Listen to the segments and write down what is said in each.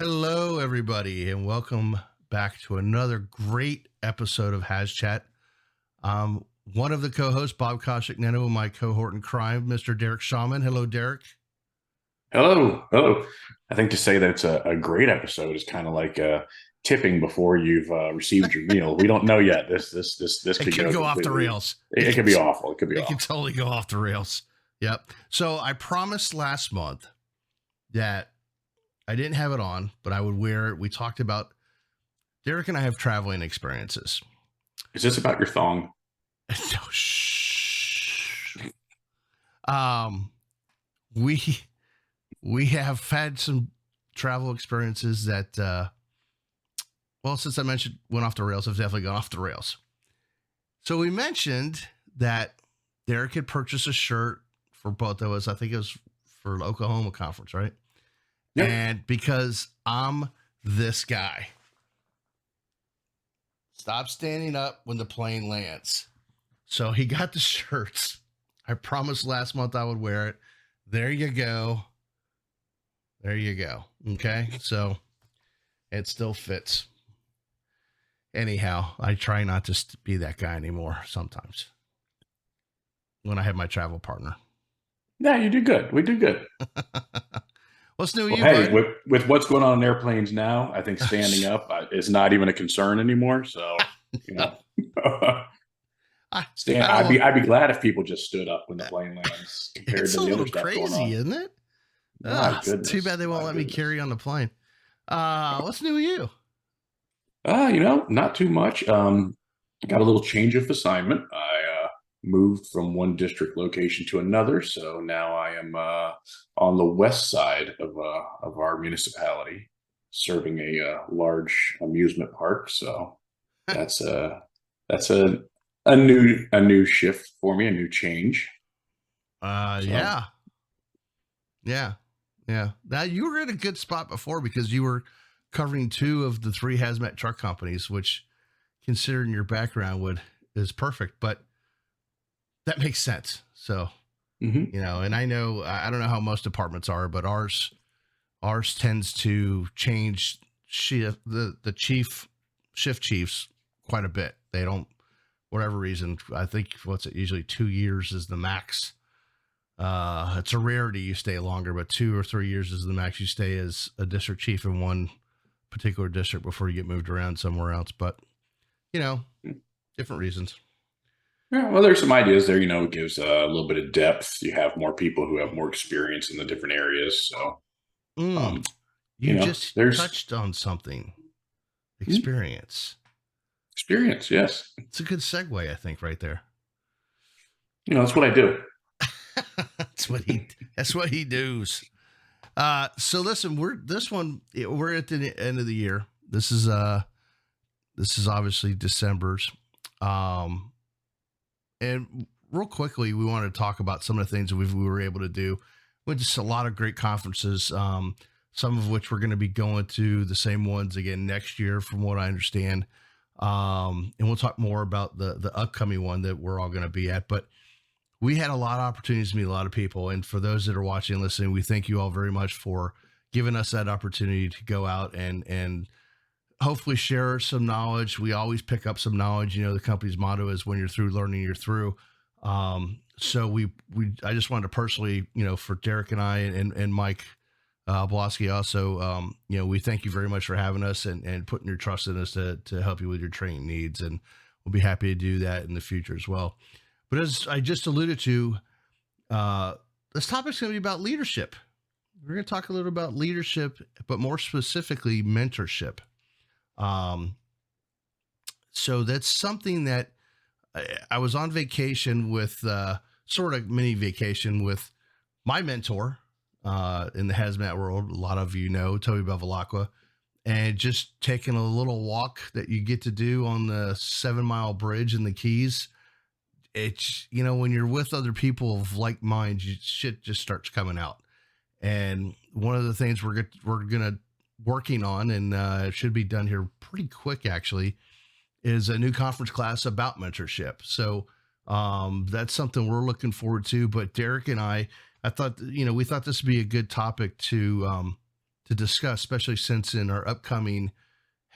Hello, everybody, and welcome back to another great episode of HazChat. One of the co-hosts, Bob Koshik-Neno, and my cohort in crime, Mr. Derek Shaman. Hello, Derek. Hello, hello. I think to say that it's a great episode is kind of like tipping before you've received your meal. We don't know yet. This It could could go go off the completely. rails. It could be awful. It could be It could awful. totally go off the rails. Yep. So I promised last month that I didn't have it on, but I would wear it. We talked about Derek and I have traveling experiences. Is this about your thong? No, shh. Um, we have had some travel experiences that, well, since I mentioned went off the rails, have definitely gone off the rails. So we mentioned that Derek had purchased a shirt for both of us. I think it was for the Oklahoma conference, right? Yep. And because I'm this guy, stop standing up when the plane lands. So he got the shirts. I promised last month I would wear it. There you go. There you go. Okay. So it still fits. Anyhow, I try not to be that guy anymore sometimes when I have my travel partner. Yeah, you do good. We do good. What's new with Well, you, hey, bud? with what's going on in airplanes now, I think standing up is not even a concern anymore. So, you know, I, stand. I don't want, I'd be glad if people just stood up when the plane lands compared it's to a the other little stuff going crazy, on. isn't it? My It's too bad goodness, they won't my let me goodness. carry on the plane. What's new with you? Not too much. Got a little change of assignment. I moved from one district location to another, so now I am on the west side of our municipality, serving a large amusement park. So that's a that's a new shift for me, a new change. So Yeah, yeah, yeah. Now you were in a good spot before because you were covering two of the three hazmat truck companies, which, considering your background, would is perfect. But that makes sense. So mhm. and I know I don't know how most departments are, but ours tends to change shift the chief shift chiefs quite a bit. They don't whatever reason. I think what's it usually 2 years is the max. It's a rarity you stay longer, but 2 or 3 years is the max you stay as a district chief in one particular district before you get moved around somewhere else. But you know, different reasons. Yeah, well, there's some ideas there. It gives a little bit of depth. You have more people who have more experience in the different areas. So, Mm, um, you just there's touched on something. hmm, Experience. experience. Yes, It's a good segue, I think, right there. that's what I do. That's what he does. So listen, we're at the end of the year. This is obviously December's. Um and real quickly we wanted to talk about some of the things that we were able to do. We just a lot of great conferences, some of which we're going to be going to the same ones again next year, from what I understand. And we'll talk more about the upcoming one that we're all going to be at. But we had a lot of opportunities to meet a lot of people. And for those that are watching and listening, we thank you all very much for giving us that opportunity to go out and hopefully share some knowledge. We always pick up some knowledge. The company's motto is when you're through learning, you're through. So I just wanted to personally, for Derek and I and Mike Blosky also, we thank you very much for having us and putting your trust in us to help you with your training needs. And we'll be happy to do that in the future as well. But as I just alluded to, this topic's going to be about leadership. We're going to talk a little about leadership, but more specifically, mentorship. So that's something that I was on vacation with, sort of mini vacation with my mentor in the hazmat world. A lot of you know Toby Bevilacqua, and just taking a little walk that you get to do on the 7 Mile Bridge in the Keys. It's when you're with other people of like minds, shit just starts coming out. And one of the things we're gonna working on, and it should be done here pretty quick actually, is a new conference class about mentorship. So that's something we're looking forward to. But Derek and I thought we thought this would be a good topic to to discuss, especially since in our upcoming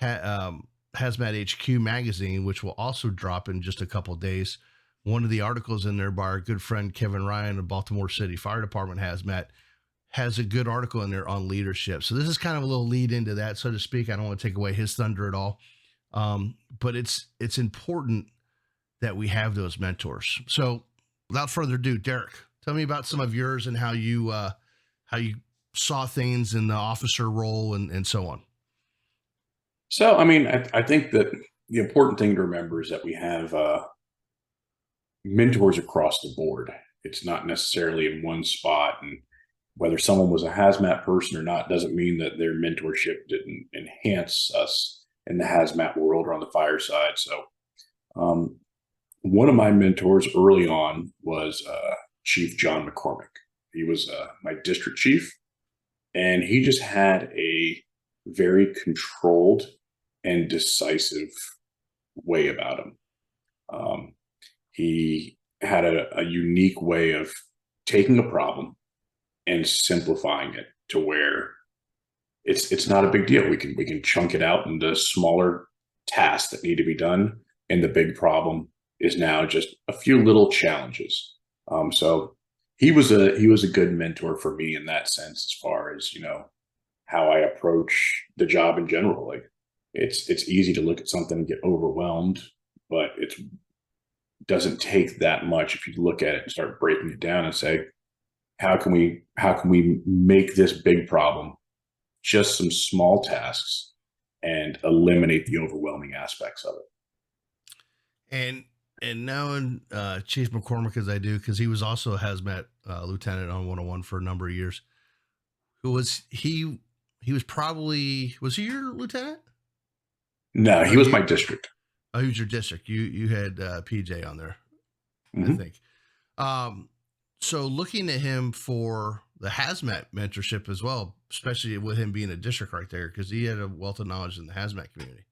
HazMat HQ magazine, which will also drop in just a couple of days. One of the articles in there by our good friend Kevin Ryan of Baltimore City Fire Department HazMat has a good article in there on leadership. So this is kind of a little lead into that, so to speak. I don't want to take away his thunder at all, but it's important that we have those mentors. So without further ado, Derek, tell me about some of yours and how you saw things in the officer role and so on. So, I mean, I think that the important thing to remember is that we have mentors across the board. It's not necessarily in one spot, and whether someone was a hazmat person or not doesn't mean that their mentorship didn't enhance us in the hazmat world or on the fire side. So, one of my mentors early on was Chief John McCormick. He was my district chief, and he just had a very controlled and decisive way about him. He had a unique way of taking a problem and simplifying it to where it's not a big deal. We can chunk it out into smaller tasks that need to be done, and the big problem is now just a few little challenges. So he was a good mentor for me in that sense, as far as how I approach the job in general. Like it's easy to look at something and get overwhelmed, but it doesn't take that much if you look at it and start breaking it down and say, how can we make this big problem just some small tasks and eliminate the overwhelming aspects of it. And knowing Chief McCormick as I do, because he was also a hazmat lieutenant on 101 for a number of years. Who was he? He was he your lieutenant? No, he was my district. Oh, he was your district. You had PJ on there, Mm-hmm. I think. So looking at him for the hazmat mentorship as well, especially with him being a district right there, because he had a wealth of knowledge in the hazmat community.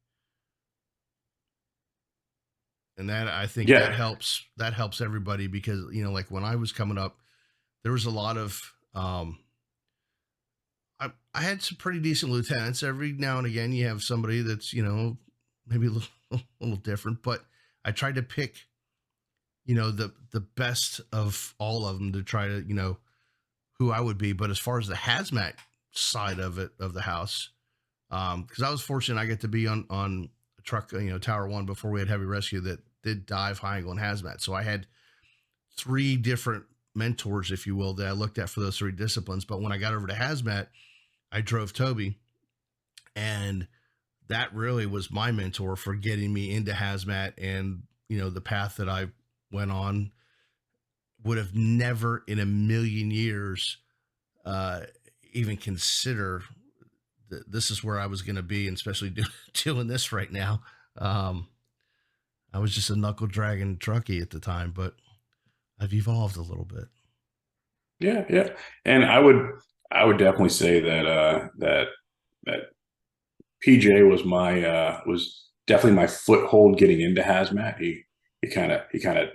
And that, I think, that helps everybody, because, like when I was coming up, there was a lot of, I had some pretty decent lieutenants. Every now and again, you have somebody that's, maybe a little different, but I tried to pick, the best of all of them to try to, who I would be. But as far as the hazmat side of it, of the house, because I was fortunate, I get to be on a truck, Tower 1 before we had heavy rescue that did dive, high angle, and hazmat. So I had 3 different mentors, if you will, that I looked at for those 3 disciplines. But when I got over to hazmat, I drove Toby, and that really was my mentor for getting me into hazmat. And, the path that I went on would have never in a million years even consider that this is where I was going to be, and especially doing this right now. I was just a knuckle dragging truckie at the time, but I've evolved a little bit. Yeah. And I would definitely say that that PJ was definitely my foothold getting into hazmat. He kind of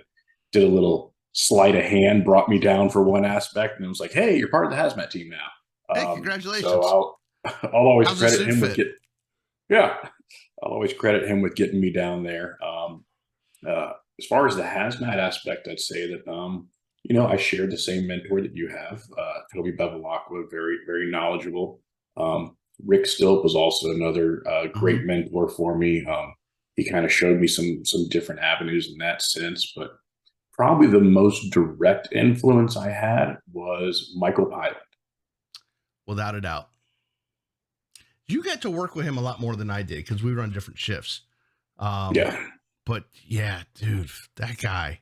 did a little sleight of hand, brought me down for one aspect, and it was like, "Hey, you're part of the hazmat team now." Hey, congratulations! So I'll always How's credit him with I'll always credit him with getting me down there. As far as the hazmat aspect, I'd say that I shared the same mentor that you have, Toby Bevilacqua, very very knowledgeable. Rick Stilp was also another great mentor for me. He kind of showed me some different avenues in that sense, but probably the most direct influence I had was Michael Pilot. Without a doubt. You got to work with him a lot more than I did, because we run different shifts. But yeah, dude, that guy.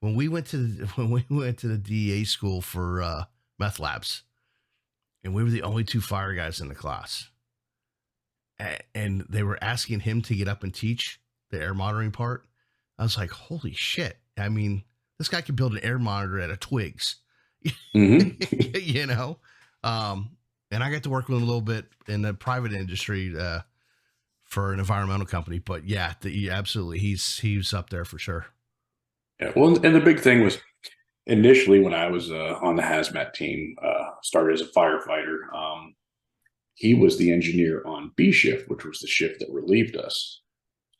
When we went to the DEA school for meth labs, and we were the only 2 fire guys in the class, and they were asking him to get up and teach the air monitoring part, I was like, holy shit. I mean, this guy can build an air monitor out of twigs, Mm-hmm. And I got to work with him a little bit in the private industry for an environmental company. But yeah, absolutely, he's up there for sure. Yeah, well, and the big thing was initially when I was on the hazmat team, started as a firefighter. he was the engineer on B shift, which was the shift that relieved us.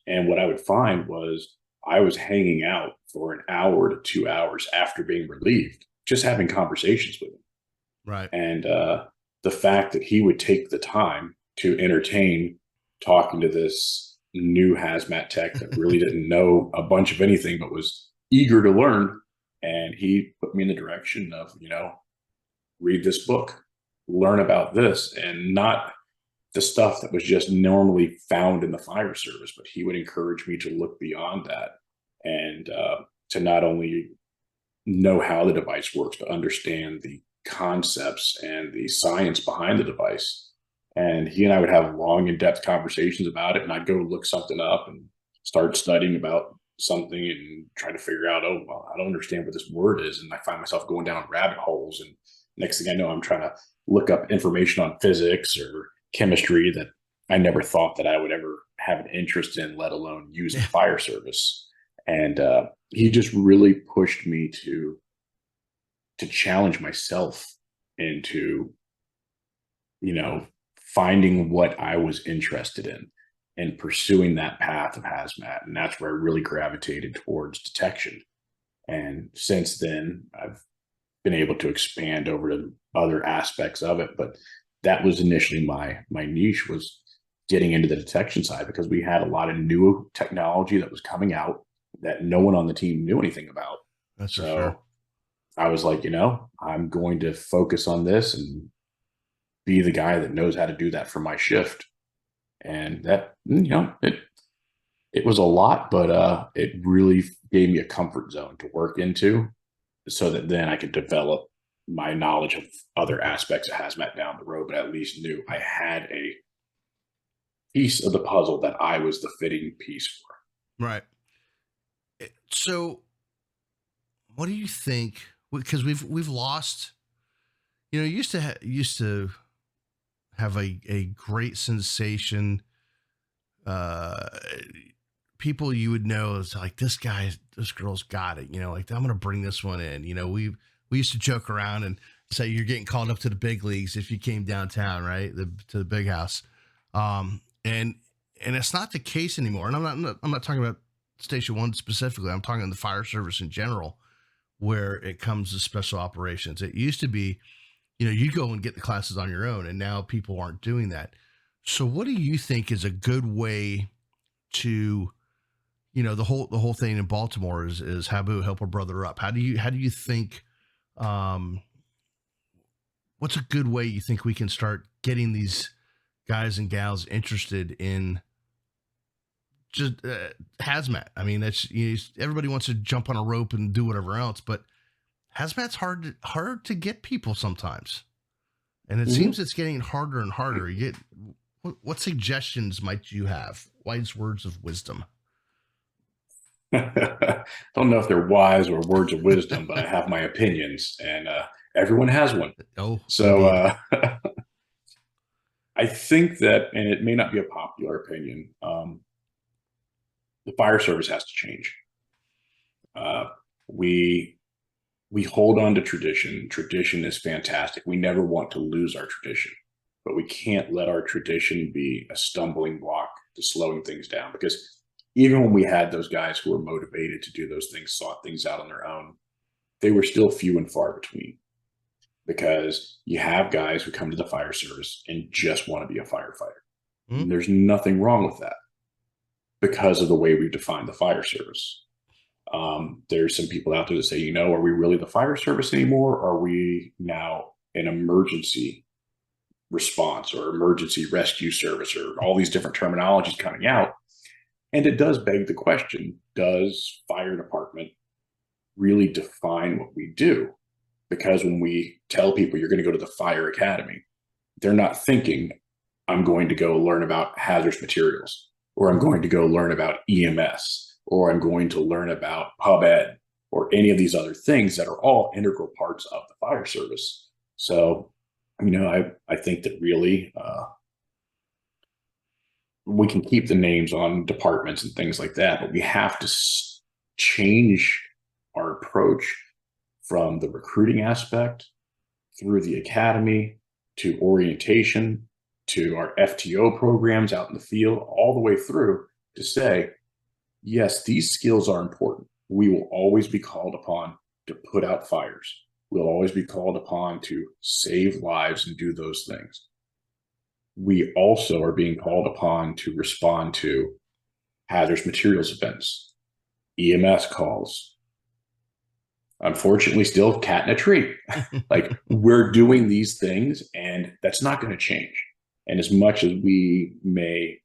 And what I would find was I was hanging out for an hour to 2 hours after being relieved, just having conversations with him. Right. And the fact that he would take the time to entertain talking to this new hazmat tech that really didn't know a bunch of anything but was eager to learn. And he put me in the direction of, read this book, learn about this, and not the stuff that was just normally found in the fire service, but he would encourage me to look beyond that and to not only know how the device works, but understand the concepts and the science behind the device. And he and I would have long, in depth conversations about it. And I'd go look something up and start studying about something and try to figure out, oh, well, I don't understand what this word is. And I find myself going down rabbit holes. And next thing I know, I'm trying to look up information on physics or chemistry that I never thought that I would ever have an interest in, let alone use in fire service. And he just really pushed me to challenge myself into, finding what I was interested in and pursuing that path of hazmat. And that's where I really gravitated towards detection. And since then, I've been able to expand over to other aspects of it. But that was initially my niche, was getting into the detection side, because we had a lot of new technology that was coming out that no one on the team knew anything about. That's for sure. So I was like, I'm going to focus on this and be the guy that knows how to do that for my shift. And that, it was a lot, but it really gave me a comfort zone to work into, so that then I could develop my knowledge of other aspects of hazmat down the road, but at least knew I had a piece of the puzzle that I was the fitting piece for. Right. So what do you think? Because we've lost, used to have a great sensation. People you would know is like, this girl's got it. Like, I'm gonna bring this one in. We used to joke around and say you're getting called up to the big leagues if you came downtown, right? To the big house. And it's not the case anymore. And I'm not talking about Station 1 specifically. I'm talking about the fire service in general, where it comes to special operations. It used to be, you go and get the classes on your own, and now people aren't doing that. So what do you think is a good way to, the whole thing in Baltimore is Habu, help a brother up. How do you think, what's a good way you think we can start getting these guys and gals interested in just hazmat? I mean, that's, everybody wants to jump on a rope and do whatever else, but hazmat's hard to get people sometimes, and it seems it's getting harder and harder. What suggestions might you have? Wise words of wisdom. Don't know if they're wise or words of wisdom, but I have my opinions, and everyone has one. Oh, so I think that, and it may not be a popular opinion, the fire service has to change. We hold on to tradition. Tradition is fantastic. We never want to lose our tradition, but we can't let our tradition be a stumbling block to slowing things down, because even when we had those guys who were motivated to do those things, sought things out on their own, they were still few and far between, because you have guys who come to the fire service and just want to be a firefighter. And there's nothing wrong with that, because of the way we've defined the fire service. There's some people out there that say, are we really the fire service anymore? Or are we now an emergency response or emergency rescue service, or all these different terminologies coming out? And it does beg the question, does fire department really define what we do? Because when we tell people you're going to go to the fire academy, they're not thinking, I'm going to go learn about hazardous materials, or I'm going to go learn about EMS, or I'm going to learn about pub ed, or any of these other things that are all integral parts of the fire service. So, I think that really we can keep the names on departments and things like that, but we have to change our approach from the recruiting aspect through the academy to orientation to our FTO programs out in the field, all the way through to say, yes, these skills are important. We will always be called upon to put out fires. We'll always be called upon to save lives and do those things. We also are being called upon to respond to hazardous materials events, EMS calls. Unfortunately, still cat in a tree. Like, we're doing these things, and that's not going to change. And as much as we may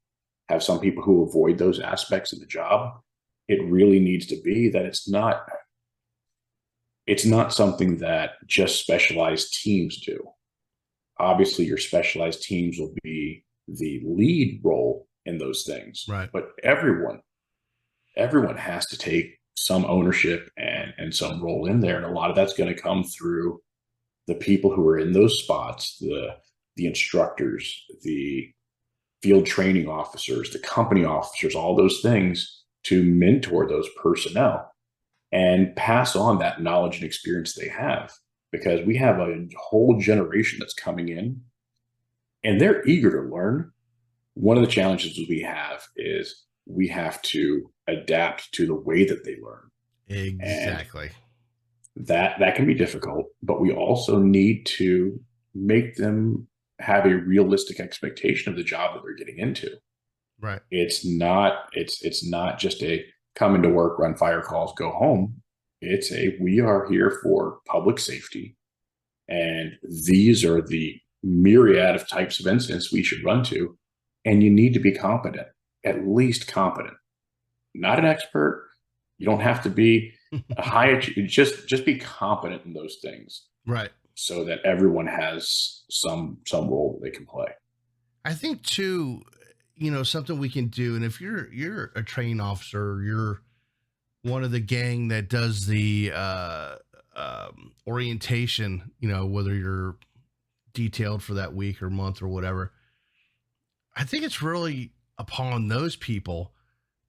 have some people who avoid those aspects of the job, it really needs to be that it's not something that just specialized teams do. Obviously, your specialized teams will be the lead role in those things, Right. but everyone has to take some ownership and some role in there. And a lot of that's going to come through the people who are in those spots, the instructors, the field training officers, the company officers, all those things, to mentor those personnel and pass on that knowledge and experience they have, because we have a whole generation that's coming in and they're eager to learn. One of the challenges we have is we have to adapt to the way that they learn. Exactly. And that can be difficult, but we also need to make them have a realistic expectation of the job that they're getting into. Right. It's not just a come into work, run fire calls, go home. It's we are here for public safety. And these are the myriad of types of incidents we should run to. And you need to be competent, at least competent, not an expert. You don't have to be a high, just be competent in those things. Right. So that everyone has some role that they can play. I think too, something we can do, and if you're a training officer, you're one of the gang that does the orientation, whether you're detailed for that week or month or whatever, I think it's really upon those people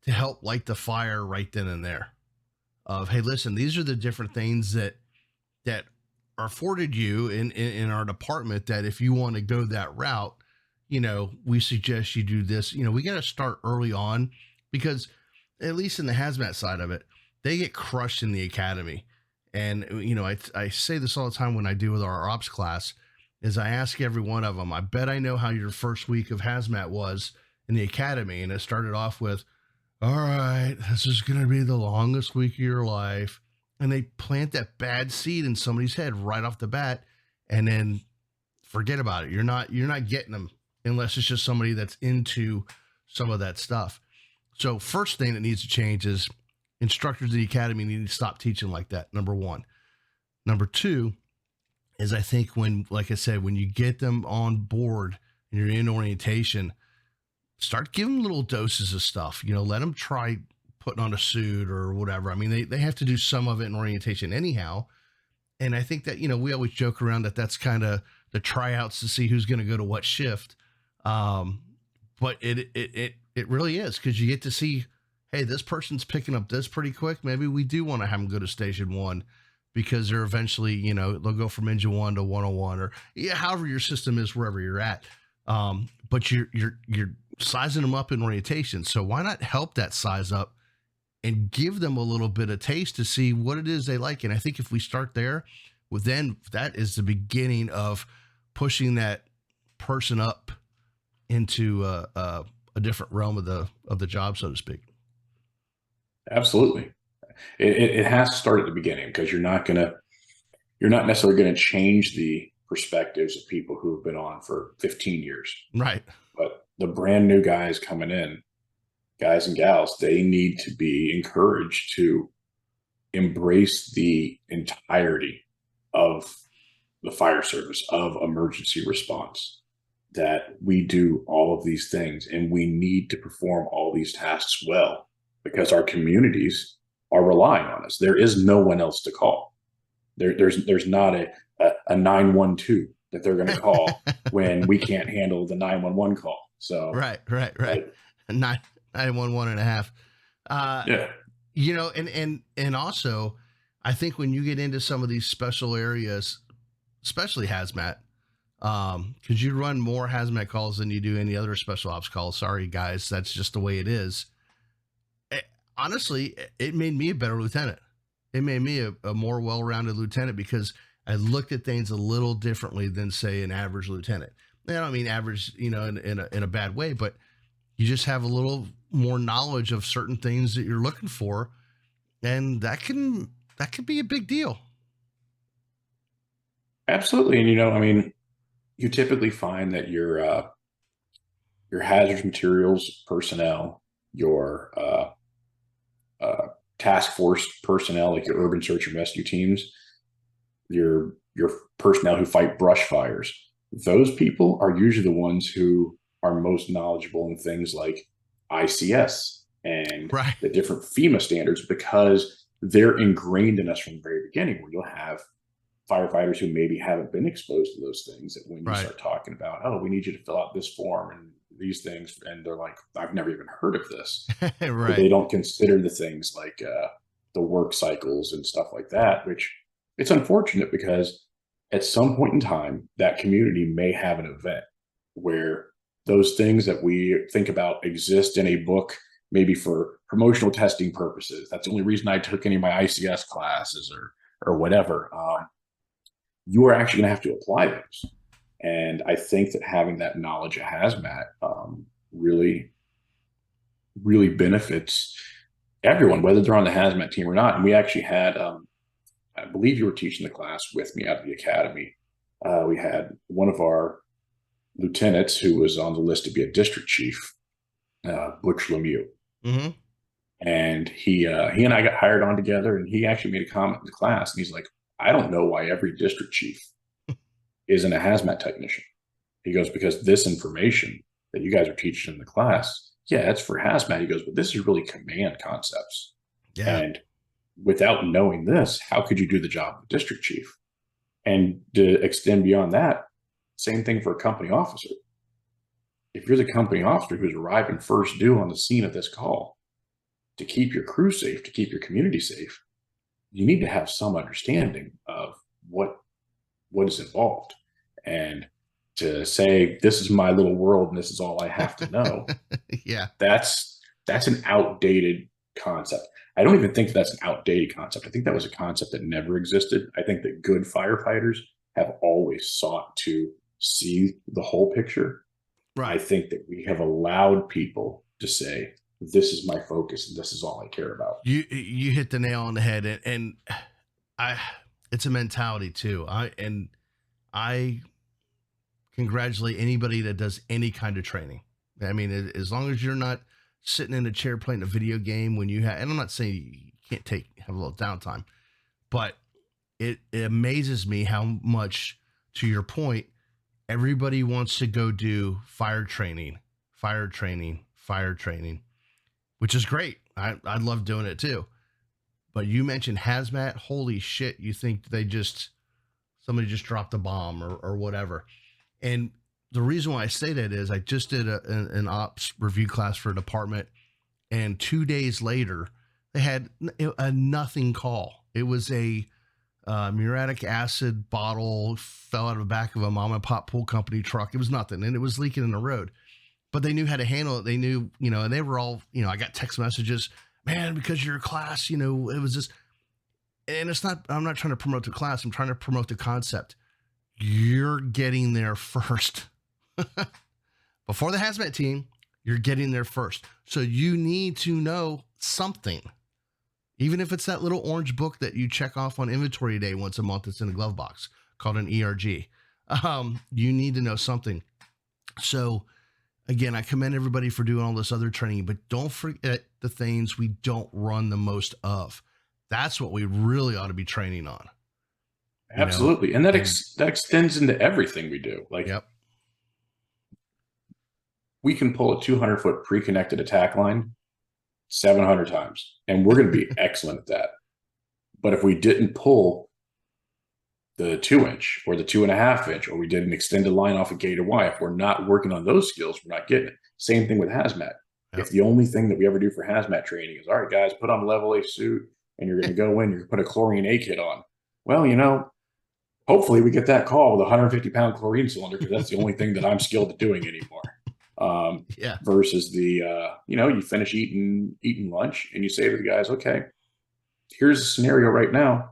to help light the fire right then and there of, hey, listen, these are the different things that are afforded you in our department, that if you want to go that route, we suggest you do this. We got to start early on, because at least in the hazmat side of it, they get crushed in the academy. And, I say this all the time when I do with our ops class, is I ask every one of them, I bet I know how your first week of hazmat was in the academy. And it started off with, all right, this is going to be the longest week of your life. And they plant that bad seed in somebody's head right off the bat, and then forget about it. You're not getting them unless it's just somebody that's into some of that stuff. So first thing that needs to change is instructors in the academy need to stop teaching like that. Number one. Number two is, I think like I said, when you get them on board and you're in orientation, start giving little doses of stuff, let them try putting on a suit or whatever. I mean, they have to do some of it in orientation anyhow. And I think that, we always joke around that that's kind of the tryouts to see who's going to go to what shift. But it really is, because you get to see, hey, this person's picking up this pretty quick. Maybe we do want to have them go to station one, because they're eventually, they'll go from engine 1 to 101, or however your system is wherever you're at. But you're sizing them up in orientation. So why not help that size up and give them a little bit of taste to see what it is they like? And I think if we start there, well, then that is the beginning of pushing that person up into a different realm of the job, so to speak. Absolutely. It has to start at the beginning, because you're not necessarily going to change the perspectives of people who have been on for 15 years. Right. But the brand new guys coming in, guys and gals, they need to be encouraged to embrace the entirety of the fire service, of emergency response, that we do all of these things and we need to perform all these tasks well, because our communities are relying on us. There is no one else to call. There's not a 912 that they're going to call when we can't handle the 911 call. So right. 911 and a half. Yeah. And also, I think when you get into some of these special areas, especially hazmat, Because you run more hazmat calls than you do any other special ops calls. Sorry, guys, that's just the way it is. Honestly, it made me a better lieutenant. It made me a more well-rounded lieutenant because I looked at things a little differently than, say, an average lieutenant. I don't mean average, in a bad way, but you just have a little more knowledge of certain things that you're looking for, and that could be a big deal. Absolutely. And I mean, you typically find that your hazardous materials personnel, your task force personnel, like your urban search and rescue teams, your personnel who fight brush fires, those people are usually the ones who are most knowledgeable in things like ICS and Right. the different FEMA standards, because they're ingrained in us from the very beginning, where you'll have firefighters who maybe haven't been exposed to those things, that when you Right. start talking about, oh, we need you to fill out this form and these things, and they're like, I've never even heard of this, or Right. they don't consider the things like the work cycles and stuff like that, which it's unfortunate, because at some point in time, that community may have an event where those things that we think about exist in a book, maybe for promotional testing purposes. That's the only reason I took any of my ICS classes, or whatever. You are actually going to have to apply those. And I think that having that knowledge of hazmat really, really benefits everyone, whether they're on the hazmat team or not. And we actually had, I believe you were teaching the class with me out of the academy. We had one of our lieutenants who was on the list to be a district chief, Butch Lemieux. Mm-hmm. And he and I got hired on together, and he actually made a comment in the class, and he's like, I don't know why every district chief isn't a hazmat technician. He goes, because this information that you guys are teaching in the class, yeah, it's for hazmat. He goes, but this is really command concepts. Yeah. And without knowing this, how could you do the job of district chief? And to extend beyond that, same thing for a company officer. If you're the company officer who's arriving first due on the scene of this call, to keep your crew safe, to keep your community safe, you need to have some understanding of what is involved. And to say, this is my little world and this is all I have to know, Yeah. that's an outdated concept. I don't even think that's an outdated concept. I think that was a concept that never existed. I think that good firefighters have always sought to see the whole picture. I Right. think that we have allowed people to say, this is my focus and this is all I care about. You hit the nail on the head, and I it's a mentality too. I congratulate anybody that does any kind of training. I mean, as long as you're not sitting in a chair playing a video game when you have, and I'm not saying you can't have a little downtime, but it amazes me how much, to your point, everybody wants to go do fire training, fire training, fire training, which is great. I love doing it too. But you mentioned hazmat. Holy shit! You think somebody just dropped a bomb or whatever. And the reason why I say that is I just did an ops review class for a department, and 2 days later they had a nothing call. It was a muriatic acid bottle fell out of the back of a mom and pop pool company truck. It was nothing, and it was leaking in the road. But they knew how to handle it. They knew, and they were all, I got text messages, man, because your class, it was just, and it's not, I'm not trying to promote the class. I'm trying to promote the concept. You're getting there first. Before the hazmat team, you're getting there first. So you need to know something. Even if it's that little orange book that you check off on inventory day once a month that's in a glove box called an ERG. You need to know something. So again, I commend everybody for doing all this other training, but don't forget the things we don't run the most of. That's what we really ought to be training on. Absolutely. And that extends into everything we do. Like, yep. We can pull a 200-foot pre-connected attack line 700 times, and we're going to be excellent at that. But if we didn't pull the 2-inch or the 2.5-inch, or we did an extended line off a Gator Y, if we're not working on those skills, we're not getting it. Same thing with hazmat. Yep. If the only thing that we ever do for hazmat training is, all right, guys, put on a level A suit, and you're going to go in, you're going to put a chlorine A kit on. Well, hopefully we get that call with a 150-pound chlorine cylinder because that's the only thing that I'm skilled at doing anymore. Yeah. Versus the you finish eating lunch and you say to the guys, okay, here's a scenario right now.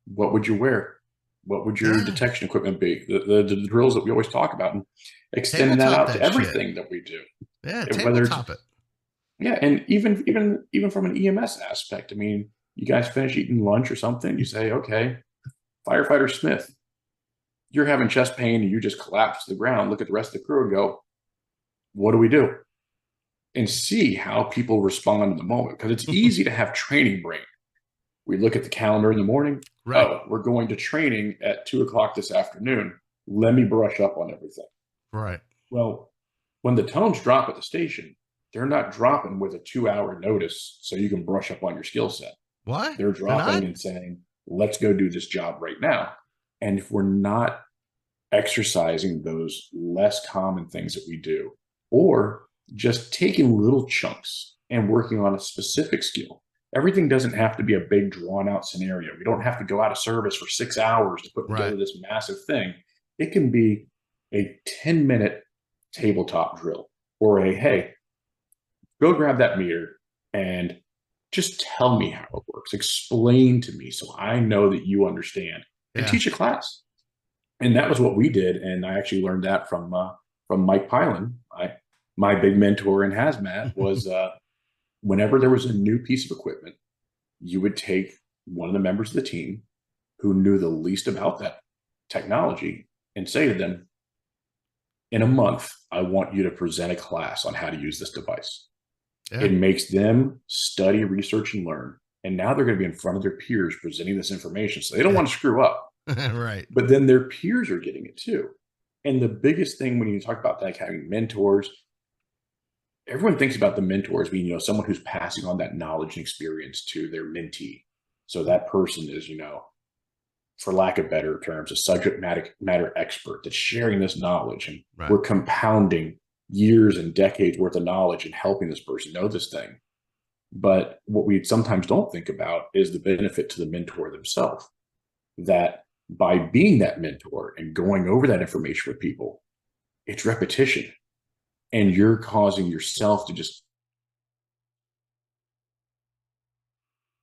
What would you wear? What would your Yeah. detection equipment be? The drills that we always talk about, and extending that Tabletop out to that shit. everything that we do. Yeah. Whether it's Tabletop it. yeah, and even from an EMS aspect, I mean, you guys finish eating lunch or something, you say, okay, firefighter Smith, you're having chest pain and you just collapse to the ground. Look at the rest of the crew and go, what do we do? And see how people respond in the moment because it's easy to have training brain. We look at the calendar in the morning. Right. Oh, we're going to training at 2 o'clock this afternoon. Let me brush up on everything. Right. Well, when the tones drop at the station, they're not dropping with a 2 hour notice so you can brush up on your skill set. What? They're They're not? dropping and saying, let's go do this job right now. And if we're not exercising those less common things that we do, or just taking little chunks and working on a specific skill. Everything doesn't have to be a big drawn out scenario. We don't have to go out of service for 6 hours to put together Right. this massive thing. It can be a 10-minute tabletop drill or a, hey, go grab that meter and just tell me how it works. Explain to me so I know that you understand and Yeah. teach a class. And that was what we did. And I actually learned that from Mike Pylan. My big mentor in HazMat was whenever there was a new piece of equipment, you would take one of the members of the team who knew the least about that technology and say to them, in a month, I want you to present a class on how to use this device. Yeah. It makes them study, research, and learn. And now they're going to be in front of their peers presenting this information. So they don't want to screw up. Right. But then their peers are getting it too. And the biggest thing when you talk about like having mentors, everyone thinks about the mentors being, someone who's passing on that knowledge and experience to their mentee. So that person is, for lack of better terms, a subject matter expert that's sharing this knowledge. And Right. we're compounding years and decades worth of knowledge and helping this person know this thing. But what we sometimes don't think about is the benefit to the mentor themselves, that by being that mentor and going over that information with people, it's repetition. And you're causing yourself to just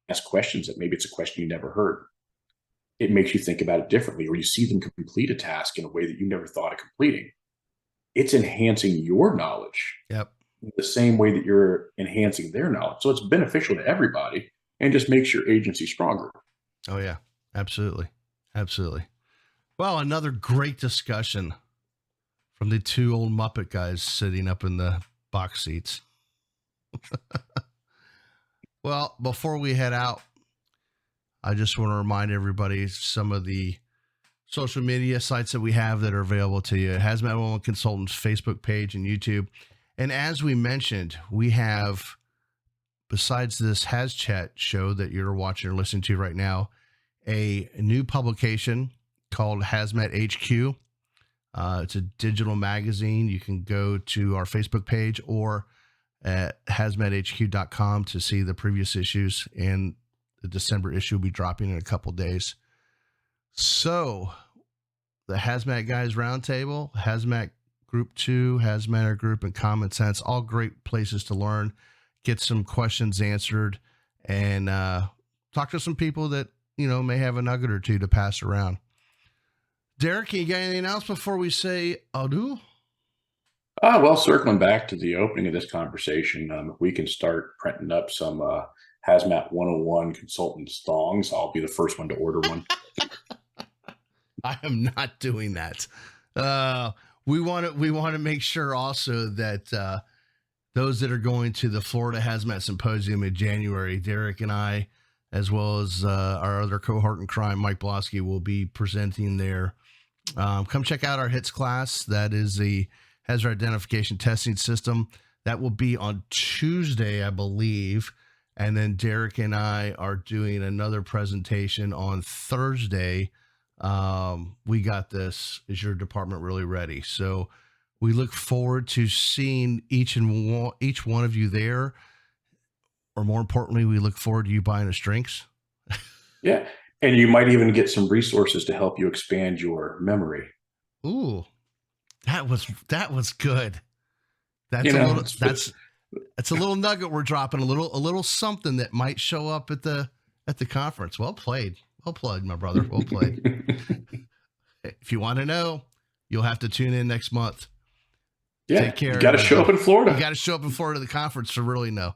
ask questions that maybe it's a question you never heard. It makes you think about it differently, or you see them complete a task in a way that you never thought of completing. It's enhancing your knowledge. Yep. The same way that you're enhancing their knowledge. So it's beneficial to everybody and just makes your agency stronger. Oh, yeah. Absolutely. Absolutely. Well, another great discussion from the two old Muppet guys sitting up in the box seats. Well, before we head out, I just want to remind everybody some of the social media sites that we have that are available to you. HazMat 101 Consultants Facebook page and YouTube. And as we mentioned, we have, besides this HazChat show that you're watching or listening to right now, a new publication called HazMat HQ. It's a digital magazine. You can go to our Facebook page or at hazmathq.com to see the previous issues, and the December issue will be dropping in a couple days. So the HazMat Guys Roundtable, HazMat Group 2, HazMatter Group, and Common Sense, all great places to learn, get some questions answered, and talk to some people that, may have a nugget or two to pass around. Derek, you got anything else before we say adieu? Well, circling back to the opening of this conversation, if we can start printing up some HazMat 101 consultants thongs, I'll be the first one to order one. I am not doing that. We want to make sure also that those that are going to the Florida Hazmat Symposium in January, Derek and I, as well as our other cohort in crime, Mike Blosky, will be presenting there. Come check out our HITS class. That is the Hazard Identification Testing System. That will be on Tuesday, I believe. And then Derek and I are doing another presentation on Thursday. We got this. Is your department really ready? So we look forward to seeing each one of you there. Or more importantly, we look forward to you buying us drinks. Yeah. And you might even get some resources to help you expand your memory. Ooh, that was good. You That's a know, little that's a little nugget we're dropping, a little something that might show up at the conference. Well played. Well played, my brother. Well played. If you want to know, you'll have to tune in next month. yeah, Take care, you got to show up everybody. in Florida. You got to show up in Florida to the conference to really know.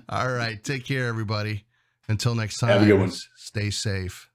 All right. Take care, everybody. Until next Have a good time, one. stay safe.